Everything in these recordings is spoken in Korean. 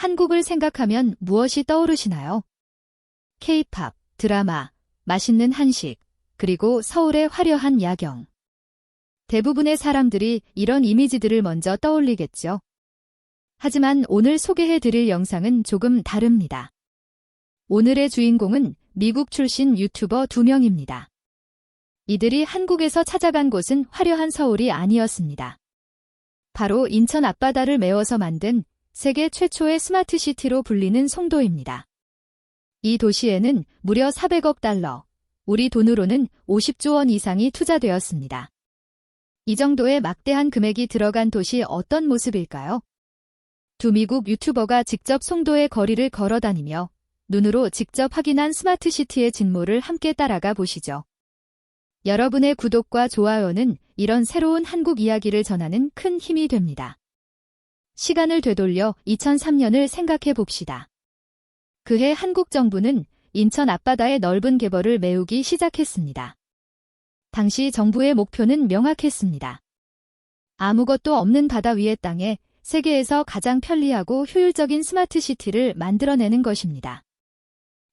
한국을 생각하면 무엇이 떠오르시나요? K-팝, 드라마, 맛있는 한식, 그리고 서울의 화려한 야경. 대부분의 사람들이 이런 이미지들을 먼저 떠올리겠죠. 하지만 오늘 소개해드릴 영상은 조금 다릅니다. 오늘의 주인공은 미국 출신 유튜버 2명입니다. 이들이 한국에서 찾아간 곳은 화려한 서울이 아니었습니다. 바로 인천 앞바다를 메워서 만든 세계 최초의 스마트시티로 불리는 송도입니다. 이 도시에는 무려 400억 달러, 우리 돈으로는 50조 원 이상이 투자되었습니다. 이 정도의 막대한 금액이 들어간 도시 어떤 모습일까요? 두 미국 유튜버가 직접 송도의 거리를 걸어다니며 눈으로 직접 확인한 스마트시티의 진모를 함께 따라가 보시죠. 여러분의 구독과 좋아요는 이런 새로운 한국 이야기를 전하는 큰 힘이 됩니다. 시간을 되돌려 2003년을 생각해 봅시다. 그해 한국 정부는 인천 앞바다의 넓은 개벌을 메우기 시작했습니다. 당시 정부의 목표는 명확했습니다. 아무것도 없는 바다 위의 땅에 세계에서 가장 편리하고 효율적인 스마트시티를 만들어내는 것입니다.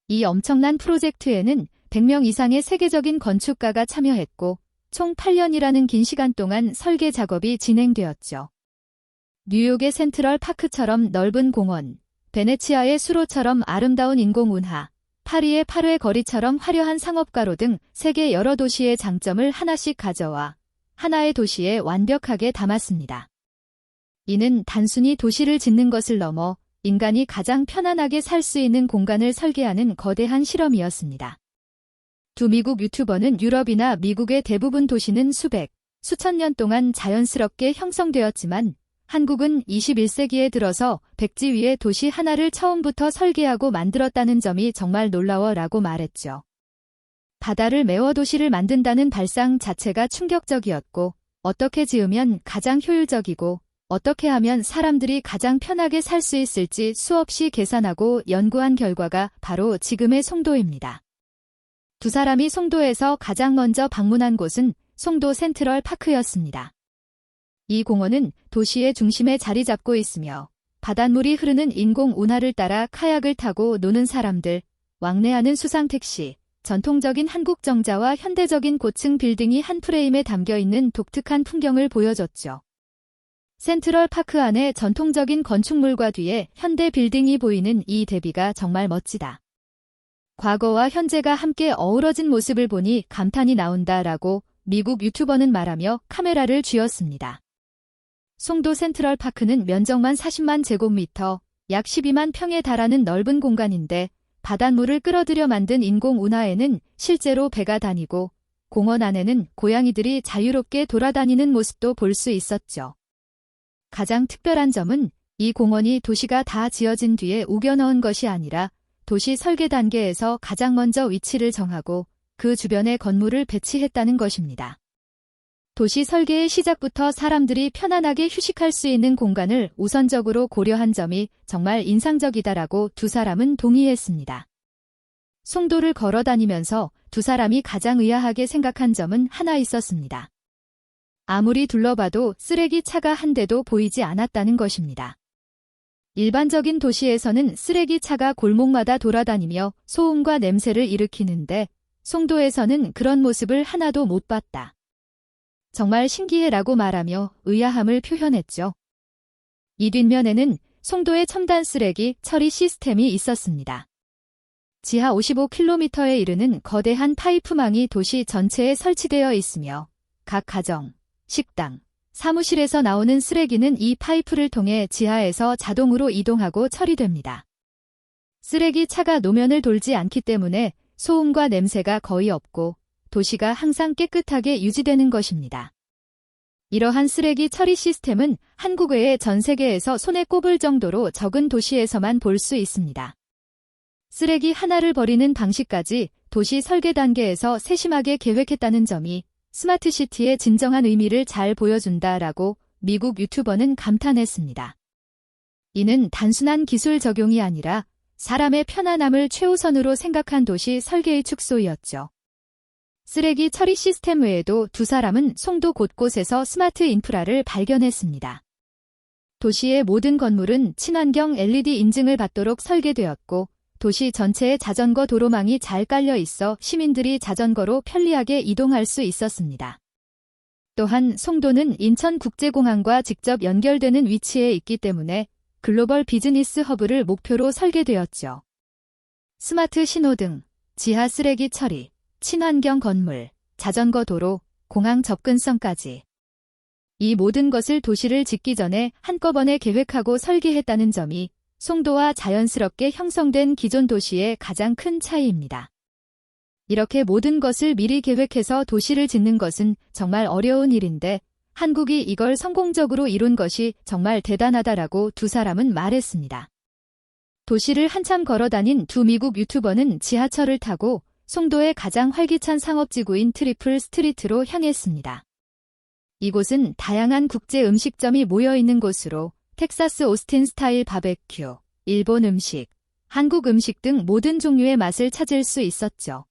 이 엄청난 프로젝트에는 100명 이상의 세계적인 건축가가 참여했고 총 8년이라는 긴 시간 동안 설계 작업이 진행되었죠. 뉴욕의 센트럴 파크처럼 넓은 공원, 베네치아의 수로처럼 아름다운 인공운하, 파리의 파르의 거리처럼 화려한 상업가로 등 세계 여러 도시의 장점을 하나씩 가져와 하나의 도시에 완벽하게 담았습니다. 이는 단순히 도시를 짓는 것을 넘어 인간이 가장 편안하게 살 수 있는 공간을 설계하는 거대한 실험이었습니다. 두 미국 유튜버는 유럽이나 미국의 대부분 도시는 수천 년 동안 자연스럽게 형성되었지만 한국은 21세기에 들어서 백지 위에 도시 하나를 처음부터 설계하고 만들었다는 점이 정말 놀라워라고 말했죠. 바다를 메워 도시를 만든다는 발상 자체가 충격적이었고 어떻게 지으면 가장 효율적이고 어떻게 하면 사람들이 가장 편하게 살 수 있을지 수없이 계산하고 연구한 결과가 바로 지금의 송도입니다. 두 사람이 송도에서 가장 먼저 방문한 곳은 송도 센트럴 파크였습니다. 이 공원은 도시의 중심에 자리 잡고 있으며 바닷물이 흐르는 인공 운하를 따라 카약을 타고 노는 사람들, 왕래하는 수상택시, 전통적인 한국 정자와 현대적인 고층 빌딩이 한 프레임에 담겨있는 독특한 풍경을 보여줬죠. 센트럴 파크 안에 전통적인 건축물과 뒤에 현대 빌딩이 보이는 이 대비가 정말 멋지다. 과거와 현재가 함께 어우러진 모습을 보니 감탄이 나온다라고 미국 유튜버는 말하며 카메라를 쥐었습니다. 송도 센트럴 파크는 면적만 40만 제곱미터, 약 12만 평에 달하는 넓은 공간인데 바닷물을 끌어들여 만든 인공운하에는 실제로 배가 다니고 공원 안에는 고양이들이 자유롭게 돌아다니는 모습도 볼 수 있었죠. 가장 특별한 점은 이 공원이 도시가 다 지어진 뒤에 우겨 넣은 것이 아니라 도시 설계 단계에서 가장 먼저 위치를 정하고 그 주변에 건물을 배치했다는 것입니다. 도시 설계의 시작부터 사람들이 편안하게 휴식할 수 있는 공간을 우선적으로 고려한 점이 정말 인상적이다라고 두 사람은 동의했습니다. 송도를 걸어 다니면서 두 사람이 가장 의아하게 생각한 점은 하나 있었습니다. 아무리 둘러봐도 쓰레기 차가 한 대도 보이지 않았다는 것입니다. 일반적인 도시에서는 쓰레기 차가 골목마다 돌아다니며 소음과 냄새를 일으키는데 송도에서는 그런 모습을 하나도 못 봤다. 정말 신기해라고 말하며 의아함을 표현했죠. 이 뒷면에는 송도의 첨단 쓰레기 처리 시스템이 있었습니다. 지하 55km에 이르는 거대한 파이프망이 도시 전체에 설치되어 있으며 각 가정, 식당, 사무실에서 나오는 쓰레기는 이 파이프를 통해 지하에서 자동으로 이동하고 처리됩니다. 쓰레기 차가 노면을 돌지 않기 때문에 소음과 냄새가 거의 없고 도시가 항상 깨끗하게 유지되는 것입니다. 이러한 쓰레기 처리 시스템은 한국 외에 전 세계에서 손에 꼽을 정도로 적은 도시에서만 볼 수 있습니다. 쓰레기 하나를 버리는 방식까지 도시 설계 단계에서 세심하게 계획했다는 점이 스마트시티의 진정한 의미를 잘 보여준다라고 미국 유튜버는 감탄했습니다. 이는 단순한 기술 적용이 아니라 사람의 편안함을 최우선으로 생각한 도시 설계의 축소였죠. 쓰레기 처리 시스템 외에도 두 사람은 송도 곳곳에서 스마트 인프라를 발견했습니다. 도시의 모든 건물은 친환경 LED 인증을 받도록 설계되었고 도시 전체에 자전거 도로망이 잘 깔려 있어 시민들이 자전거로 편리하게 이동할 수 있었습니다. 또한 송도는 인천국제공항과 직접 연결되는 위치에 있기 때문에 글로벌 비즈니스 허브를 목표로 설계되었죠. 스마트 신호등, 지하 쓰레기 처리, 친환경 건물, 자전거 도로, 공항 접근성까지. 이 모든 것을 도시를 짓기 전에 한꺼번에 계획하고 설계했다는 점이 송도와 자연스럽게 형성된 기존 도시의 가장 큰 차이입니다. 이렇게 모든 것을 미리 계획해서 도시를 짓는 것은 정말 어려운 일인데 한국이 이걸 성공적으로 이룬 것이 정말 대단하다라고 두 사람은 말했습니다. 도시를 한참 걸어다닌 두 미국 유튜버는 지하철을 타고 송도의 가장 활기찬 상업지구인 트리플 스트리트로 향했습니다. 이곳은 다양한 국제 음식점이 모여있는 곳으로 텍사스 오스틴 스타일 바베큐, 일본 음식, 한국 음식 등 모든 종류의 맛을 찾을 수 있었죠.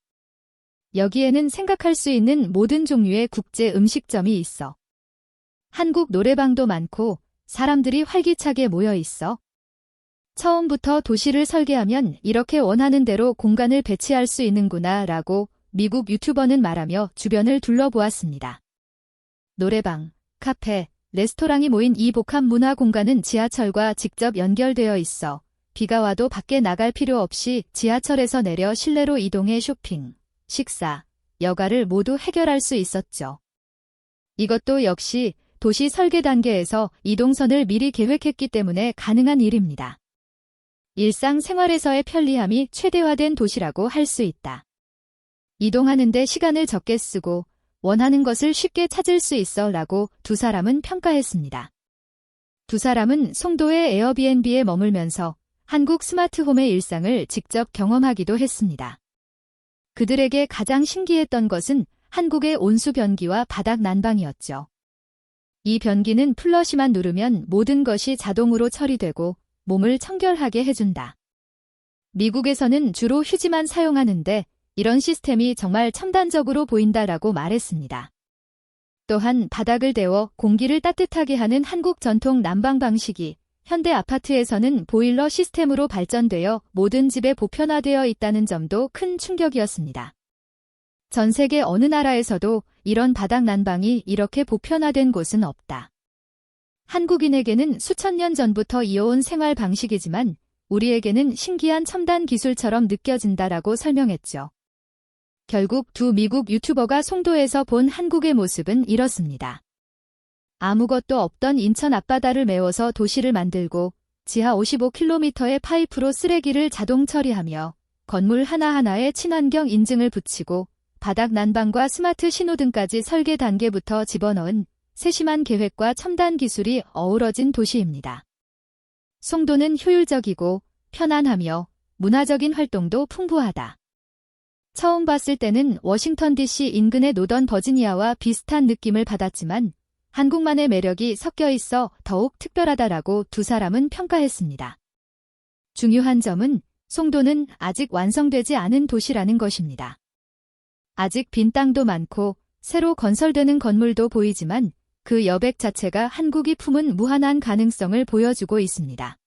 여기에는 생각할 수 있는 모든 종류의 국제 음식점이 있어. 한국 노래방도 많고 사람들이 활기차게 모여 있어. 처음부터 도시를 설계하면 이렇게 원하는 대로 공간을 배치할 수 있는구나 라고 미국 유튜버는 말하며 주변을 둘러보았습니다. 노래방, 카페, 레스토랑이 모인 이 복합 문화 공간은 지하철과 직접 연결되어 있어 비가 와도 밖에 나갈 필요 없이 지하철에서 내려 실내로 이동해 쇼핑, 식사, 여가를 모두 해결할 수 있었죠. 이것도 역시 도시 설계 단계에서 이동선을 미리 계획했기 때문에 가능한 일입니다. 일상생활에서의 편리함이 최대화된 도시라고 할 수 있다. 이동하는 데 시간을 적게 쓰고 원하는 것을 쉽게 찾을 수 있어 라고 두 사람은 평가했습니다. 두 사람은 송도의 에어비앤비에 머물면서 한국 스마트홈의 일상을 직접 경험하기도 했습니다. 그들에게 가장 신기했던 것은 한국의 온수 변기와 바닥 난방이었죠. 이 변기는 플러시만 누르면 모든 것이 자동으로 처리되고 몸을 청결하게 해준다. 미국에서는 주로 휴지만 사용하는데 이런 시스템이 정말 첨단적으로 보인다라고 말했습니다. 또한 바닥을 데워 공기를 따뜻하게 하는 한국 전통 난방 방식이 현대 아파트에서는 보일러 시스템으로 발전되어 모든 집에 보편화되어 있다는 점도 큰 충격이었습니다. 전 세계 어느 나라에서도 이런 바닥 난방이 이렇게 보편화된 곳은 없다. 한국인에게는 수천 년 전부터 이어온 생활 방식이지만 우리에게는 신기한 첨단 기술처럼 느껴진다라고 설명했죠. 결국 두 미국 유튜버가 송도에서 본 한국의 모습은 이렇습니다. 아무것도 없던 인천 앞바다를 메워서 도시를 만들고 지하 55km의 파이프로 쓰레기를 자동 처리하며 건물 하나하나에 친환경 인증을 붙이고 바닥 난방과 스마트 신호등까지 설계 단계부터 집어넣은 세심한 계획과 첨단 기술이 어우러진 도시입니다. 송도는 효율적이고 편안하며 문화적인 활동도 풍부하다. 처음 봤을 때는 워싱턴 DC 인근의 노던 버지니아와 비슷한 느낌을 받았지만 한국만의 매력이 섞여 있어 더욱 특별하다라고 두 사람은 평가했습니다. 중요한 점은 송도는 아직 완성되지 않은 도시라는 것입니다. 아직 빈 땅도 많고 새로 건설되는 건물도 보이지만 그 여백 자체가 한국이 품은 무한한 가능성을 보여주고 있습니다.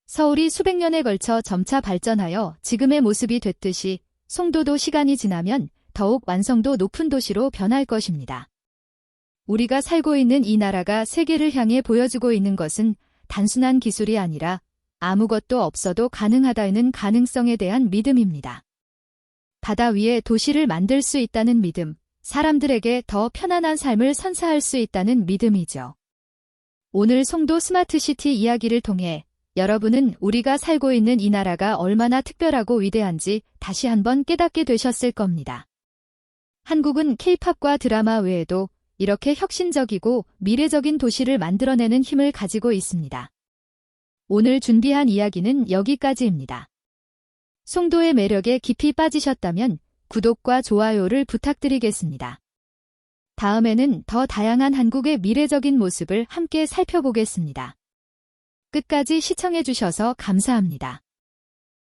서울이 수백 년에 걸쳐 점차 발전하여 지금의 모습이 됐듯이 송도도 시간이 지나면 더욱 완성도 높은 도시로 변할 것입니다. 우리가 살고 있는 이 나라가 세계를 향해 보여주고 있는 것은 단순한 기술이 아니라 아무것도 없어도 가능하다는 가능성에 대한 믿음입니다. 바다 위에 도시를 만들 수 있다는 믿음, 사람들에게 더 편안한 삶을 선사할 수 있다는 믿음이죠. 오늘 송도 스마트시티 이야기를 통해 여러분은 우리가 살고 있는 이 나라가 얼마나 특별하고 위대한지 다시 한번 깨닫게 되셨을 겁니다. 한국은 K-팝과 드라마 외에도 이렇게 혁신적이고 미래적인 도시를 만들어내는 힘을 가지고 있습니다. 오늘 준비한 이야기는 여기까지입니다. 송도의 매력에 깊이 빠지셨다면 구독과 좋아요를 부탁드리겠습니다. 다음에는 더 다양한 한국의 미래적인 모습을 함께 살펴보겠습니다. 끝까지 시청해주셔서 감사합니다.